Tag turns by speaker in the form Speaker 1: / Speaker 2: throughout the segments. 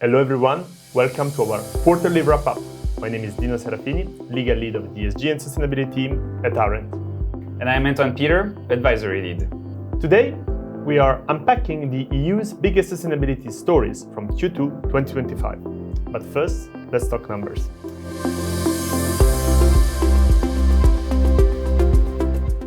Speaker 1: Hello everyone, welcome to our quarterly wrap-up. My name is Dino Serafini, legal lead of the ESG and Sustainability team at Arendt.
Speaker 2: And I'm Antoine Peter, advisory lead.
Speaker 1: Today, we are unpacking the EU's biggest sustainability stories from Q2 2025. But first, let's talk numbers.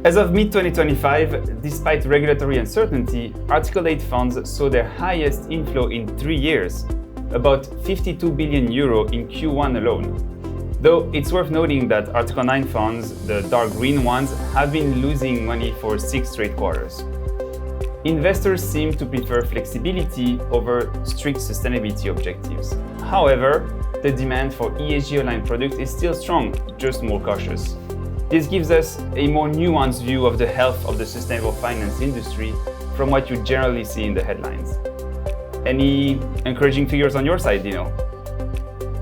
Speaker 2: As of mid-2025, despite regulatory uncertainty, Article 8 funds saw their highest inflow in 3 years, about 52 billion euro in Q1 alone. Though it's worth noting that Article 9 funds, the dark green ones, have been losing money for 6 straight quarters. Investors seem to prefer flexibility over strict sustainability objectives. However, the demand for ESG-aligned products is still strong, just more cautious. This gives us a more nuanced view of the health of the sustainable finance industry from what you generally see in the headlines. Any encouraging figures on your side, Dino?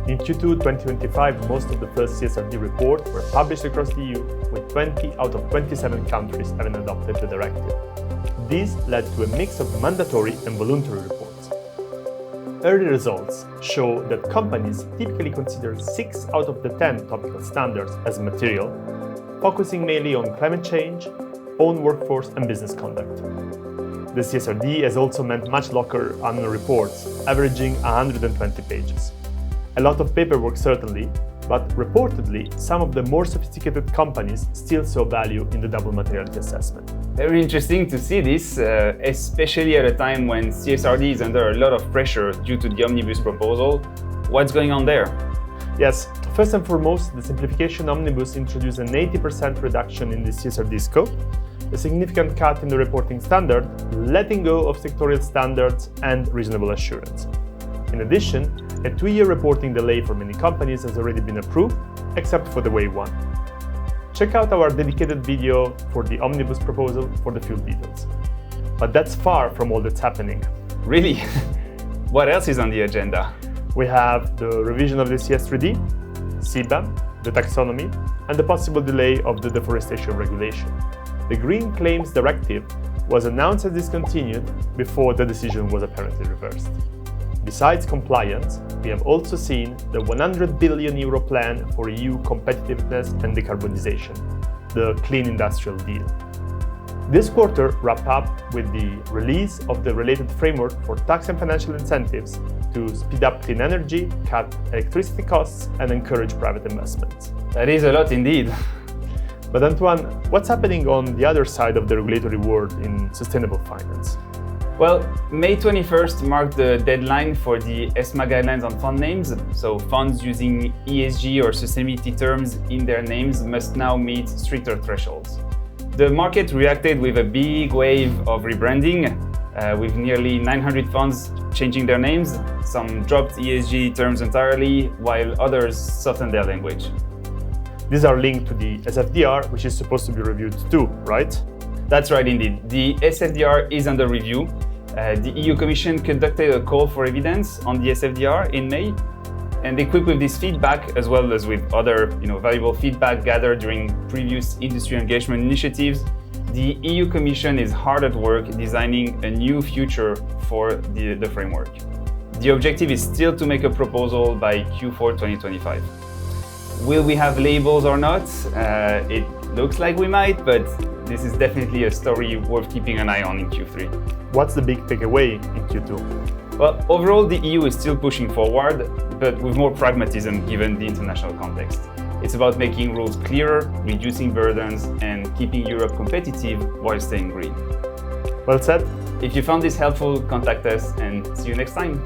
Speaker 1: In Q2 2025, most of the first CSRD reports were published across the EU, with 20 out of 27 countries having adopted the directive. This led to a mix of mandatory and voluntary reports. Early results show that companies typically consider 6 out of the 10 topical standards as material, focusing mainly on climate change, own workforce, and business conduct. The CSRD has also meant much longer annual reports, averaging 120 pages. A lot of paperwork certainly, but reportedly, some of the more sophisticated companies still saw value in the double materiality assessment.
Speaker 2: Very interesting to see this, especially at a time when CSRD is under a lot of pressure due to the Omnibus proposal. What's going on there?
Speaker 1: Yes, first and foremost, the simplification Omnibus introduced an 80% reduction in the CSRD scope, a significant cut in the reporting standard, letting go of sectorial standards and reasonable assurance. In addition, a 2-year reporting delay for many companies has already been approved, except for the Wave 1. Check out our dedicated video for the Omnibus proposal for the full details. But that's far from all that's happening.
Speaker 2: Really? What else is on the agenda?
Speaker 1: We have the revision of the CSRD, CBAM, the taxonomy, and the possible delay of the deforestation regulation. The Green Claims Directive was announced as discontinued before the decision was apparently reversed. Besides compliance, we have also seen the 100 billion euro plan for EU competitiveness and decarbonization, the Clean Industrial Deal. This quarter wrapped up with the release of the related framework for tax and financial incentives to speed up clean energy, cut electricity costs, and encourage private investments.
Speaker 2: That is a lot indeed.
Speaker 1: But Antoine, what's happening on the other side of the regulatory world in sustainable finance?
Speaker 2: Well, May 21st marked the deadline for the ESMA guidelines on fund names, so funds using ESG or sustainability terms in their names must now meet stricter thresholds. The market reacted with a big wave of rebranding, with nearly 900 funds changing their names. Some dropped ESG terms entirely, while others softened their language.
Speaker 1: These are linked to the SFDR, which is supposed to be reviewed too, right?
Speaker 2: That's right indeed. The SFDR is under review. The EU Commission conducted a call for evidence on the SFDR in May, and equipped with this feedback, as well as with other valuable feedback gathered during previous industry engagement initiatives, the EU Commission is hard at work designing a new future for the framework. The objective is still to make a proposal by Q4 2025. Will we have labels or not? It looks like we might, but this is definitely a story worth keeping an eye on in Q3.
Speaker 1: What's the big takeaway in Q2?
Speaker 2: Well, overall, the EU is still pushing forward, but with more pragmatism given the international context. It's about making rules clearer, reducing burdens, and keeping Europe competitive while staying green.
Speaker 1: Well said.
Speaker 2: If you found this helpful, contact us and see you next time.